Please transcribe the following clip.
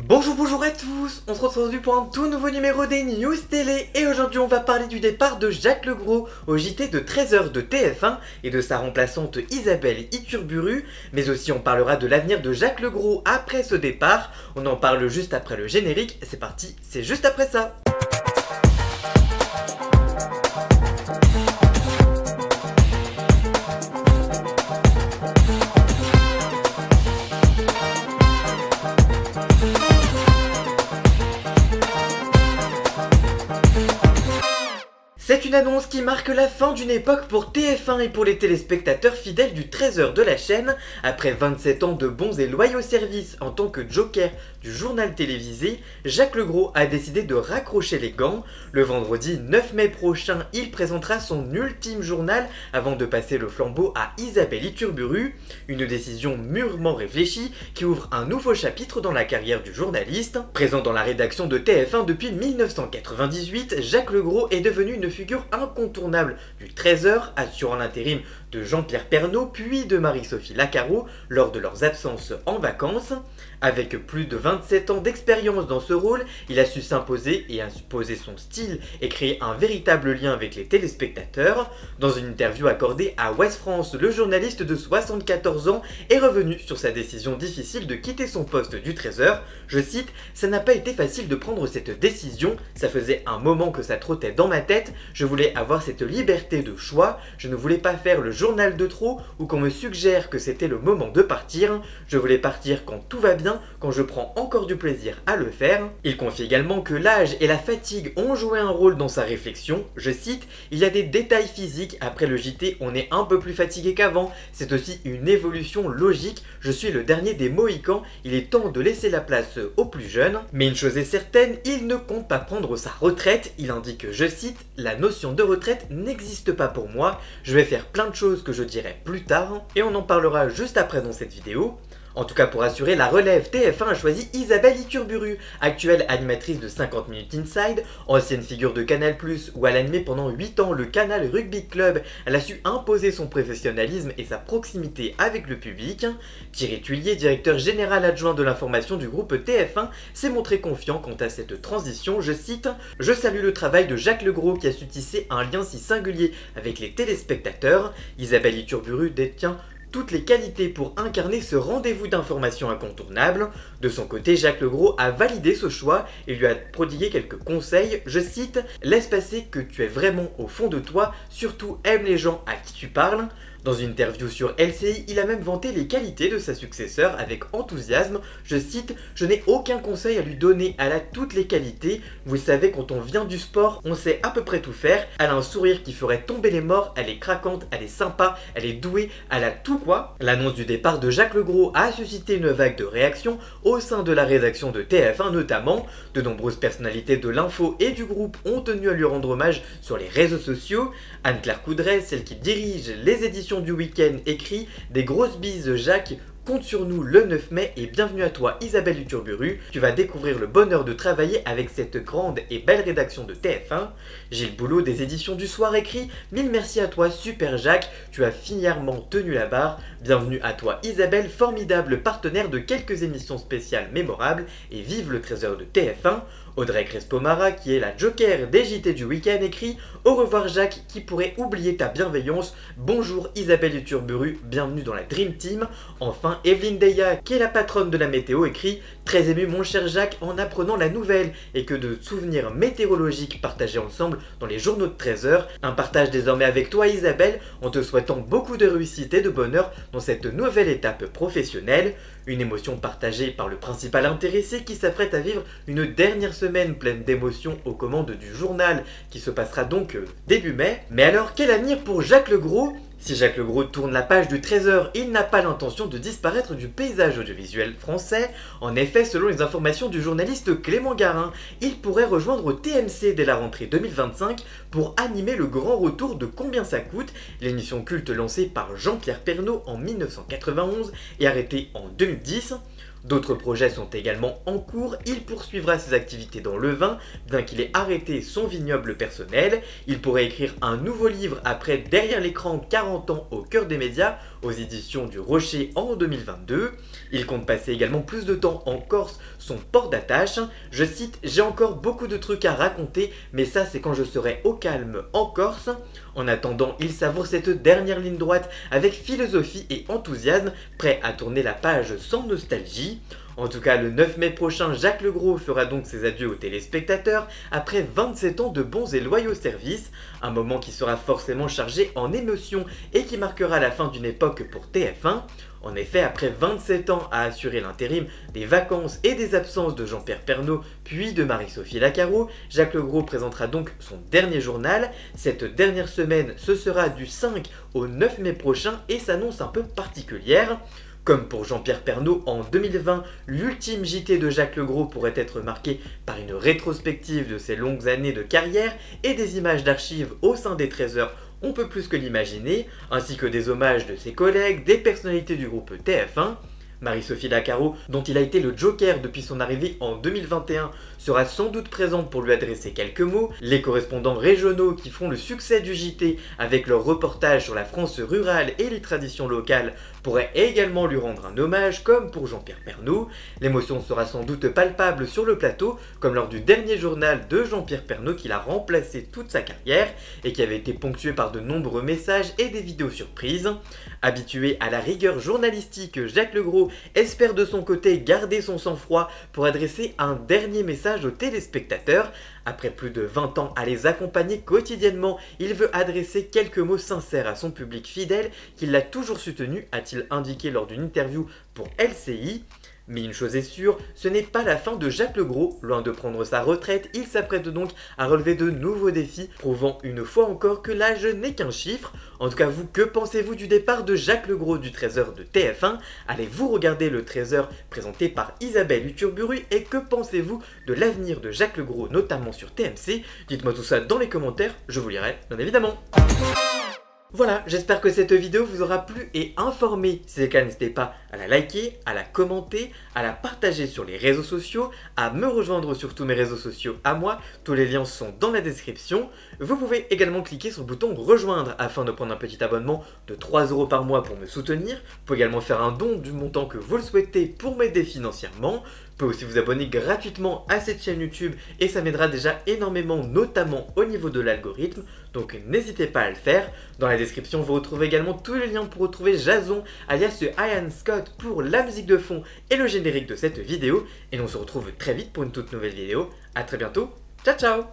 Bonjour à tous, on se retrouve aujourd'hui pour un tout nouveau numéro des News Télé et aujourd'hui on va parler du départ de Jacques Legros au JT de 13h de TF1 et de sa remplaçante Isabelle Iturburu, mais aussi on parlera de l'avenir de Jacques Legros après ce départ, on en parle juste après le générique, c'est parti, c'est juste après ça. C'est une annonce qui marque la fin d'une époque pour TF1 et pour les téléspectateurs fidèles du 13h de la chaîne. Après 27 ans de bons et loyaux services en tant que joker du journal télévisé, Jacques Legros a décidé de raccrocher les gants. Le vendredi 9 mai prochain, il présentera son ultime journal avant de passer le flambeau à Isabelle Iturburu. Une décision mûrement réfléchie qui ouvre un nouveau chapitre dans la carrière du journaliste. Présent dans la rédaction de TF1 depuis 1998, Jacques Legros est devenu une figure incontournable du 13h, assurant l'intérim de Jean-Pierre Pernaut puis de Marie-Sophie Lacaro lors de leurs absences en vacances. Avec plus de 27 ans d'expérience dans ce rôle, il a su s'imposer et imposer son style et créer un véritable lien avec les téléspectateurs. Dans une interview accordée à Ouest France, le journaliste de 74 ans est revenu sur sa décision difficile de quitter son poste du 13h. Je cite, « Ça n'a pas été facile de prendre cette décision, ça faisait un moment que ça trottait dans ma tête, je voulais avoir cette liberté de choix, je ne voulais pas faire le journal de trop ou qu'on me suggère que c'était le moment de partir, je voulais partir quand tout va bien, quand je prends encore du plaisir à le faire. » Il confie également que l'âge et la fatigue ont joué un rôle dans sa réflexion. Je cite, « Il y a des détails physiques, après le JT on est un peu plus fatigué qu'avant, c'est aussi une évolution logique, je suis le dernier des Mohicans, il est temps de laisser la place aux plus jeunes. » Mais une chose est certaine, il ne compte pas prendre sa retraite, il indique, je cite, « La notion de retraite n'existe pas pour moi, je vais faire plein de choses que je dirai plus tard. » Et on en parlera juste après dans cette vidéo. En tout cas, pour assurer la relève, TF1 a choisi Isabelle Iturburu, actuelle animatrice de 50 Minutes Inside, ancienne figure de Canal+, où elle a animé pendant 8 ans le Canal Rugby Club. Elle a su imposer son professionnalisme et sa proximité avec le public. Thierry Tuillier, directeur général adjoint de l'information du groupe TF1, s'est montré confiant quant à cette transition. Je cite, « Je salue le travail de Jacques Legros qui a su tisser un lien si singulier avec les téléspectateurs. Isabelle Iturburu détient toutes les qualités pour incarner ce rendez-vous d'information incontournable. » De son côté, Jacques Legros a validé ce choix et lui a prodigué quelques conseils. Je cite, « Laisse passer que tu es vraiment au fond de toi, surtout aime les gens à qui tu parles. » Dans une interview sur LCI, il a même vanté les qualités de sa successeur avec enthousiasme. Je cite, « Je n'ai aucun conseil à lui donner, elle a toutes les qualités. Vous savez, quand on vient du sport, on sait à peu près tout faire. Elle a un sourire qui ferait tomber les morts, elle est craquante, elle est sympa, elle est douée, elle a tout quoi. » L'annonce du départ de Jacques Legros a suscité une vague de réactions au sein de la rédaction de TF1 notamment. De nombreuses personnalités de l'info et du groupe ont tenu à lui rendre hommage sur les réseaux sociaux. Anne-Claire Coudray, celle qui dirige les éditions du week-end, écrit « Des grosses bises Jacques, compte sur nous le 9 mai et bienvenue à toi Isabelle Iturburu, tu vas découvrir le bonheur de travailler avec cette grande et belle rédaction de TF1. » Gilles Boulot des éditions du soir écrit « Mille merci à toi super Jacques, tu as fièrement tenu la barre, bienvenue à toi Isabelle, formidable partenaire de quelques émissions spéciales mémorables et vive le 13h de TF1. » Audrey Crespo-Mara, qui est la joker des JT du week-end, écrit « Au revoir Jacques, qui pourrait oublier ta bienveillance. Bonjour Isabelle Iturburu, bienvenue dans la Dream Team. » Enfin, Evelyne Deya, qui est la patronne de la météo, écrit « Très ému mon cher Jacques en apprenant la nouvelle et que de souvenirs météorologiques partagés ensemble dans les journaux de 13h. Un partage désormais avec toi Isabelle, en te souhaitant beaucoup de réussite et de bonheur dans cette nouvelle étape professionnelle. » Une émotion partagée par le principal intéressé qui s'apprête à vivre une dernière semaine pleine d'émotions aux commandes du journal qui se passera donc début mai. Mais alors, quel avenir pour Jacques Legros ? Si Jacques Legros tourne la page du 13h, il n'a pas l'intention de disparaître du paysage audiovisuel français. En effet, selon les informations du journaliste Clément Garin, il pourrait rejoindre TMC dès la rentrée 2025 pour animer le grand retour de Combien ça coûte, l'émission culte lancée par Jean-Pierre Pernaut en 1991 et arrêtée en 2010. D'autres projets sont également en cours, il poursuivra ses activités dans le vin, bien qu'il ait arrêté son vignoble personnel. Il pourrait écrire un nouveau livre après Derrière l'écran 40 ans au cœur des médias aux éditions du Rocher en 2022. Il compte passer également plus de temps en Corse, son port d'attache. Je cite: j'ai encore beaucoup de trucs à raconter, mais ça c'est quand je serai au calme en Corse. En attendant, il savoure cette dernière ligne droite avec philosophie et enthousiasme, prêt à tourner la page sans nostalgie. En tout cas, le 9 mai prochain, Jacques Legros fera donc ses adieux aux téléspectateurs après 27 ans de bons et loyaux services, un moment qui sera forcément chargé en émotions et qui marquera la fin d'une époque pour TF1. En effet, après 27 ans à assurer l'intérim des vacances et des absences de Jean-Pierre Pernaut puis de Marie-Sophie Lacaro, Jacques Legros présentera donc son dernier journal. Cette dernière semaine, ce sera du 5 au 9 mai prochain et s'annonce un peu particulière. Comme pour Jean-Pierre Pernaut en 2020, l'ultime JT de Jacques Legros pourrait être marqué par une rétrospective de ses longues années de carrière et des images d'archives au sein des Trésors, on peut plus que l'imaginer, ainsi que des hommages de ses collègues, des personnalités du groupe TF1. Marie-Sophie Lacaro, dont il a été le joker depuis son arrivée en 2021, sera sans doute présente pour lui adresser quelques mots. Les correspondants régionaux qui font le succès du JT avec leurs reportages sur la France rurale et les traditions locales pourraient également lui rendre un hommage, comme pour Jean-Pierre Pernaut. L'émotion sera sans doute palpable sur le plateau, comme lors du dernier journal de Jean-Pierre Pernaut qu'il a remplacé toute sa carrière et qui avait été ponctué par de nombreux messages et des vidéos surprises. Habitué à la rigueur journalistique, Jacques Legros espère de son côté garder son sang-froid pour adresser un dernier message aux téléspectateurs. Après plus de 20 ans à les accompagner quotidiennement, il veut adresser quelques mots sincères à son public fidèle qui l'a toujours soutenu, a-t-il indiqué lors d'une interview pour LCI. Mais une chose est sûre, ce n'est pas la fin de Jacques Legros. Loin de prendre sa retraite, il s'apprête donc à relever de nouveaux défis, prouvant une fois encore que l'âge n'est qu'un chiffre. En tout cas, vous, que pensez-vous du départ de Jacques Legros du Trésor de TF1 ? Allez-vous regarder le Trésor présenté par Isabelle Uturburu et que pensez-vous de l'avenir de Jacques Legros, notamment sur TMC ? Dites-moi tout ça dans les commentaires, je vous lirai bien évidemment. Voilà, j'espère que cette vidéo vous aura plu et informé. Si c'est le cas, n'hésitez pas à la liker, à la commenter, à la partager sur les réseaux sociaux, à me rejoindre sur tous mes réseaux sociaux à moi. Tous les liens sont dans la description. Vous pouvez également cliquer sur le bouton rejoindre afin de prendre un petit abonnement de 3 € par mois pour me soutenir. Vous pouvez également faire un don du montant que vous le souhaitez pour m'aider financièrement. Vous pouvez aussi vous abonner gratuitement à cette chaîne YouTube et ça m'aidera déjà énormément, notamment au niveau de l'algorithme. Donc n'hésitez pas à le faire. Dans la description, vous retrouvez également tous les liens pour retrouver Jason, alias Ian Scott, pour la musique de fond et le générique de cette vidéo. Et on se retrouve très vite pour une toute nouvelle vidéo. A très bientôt. Ciao ciao.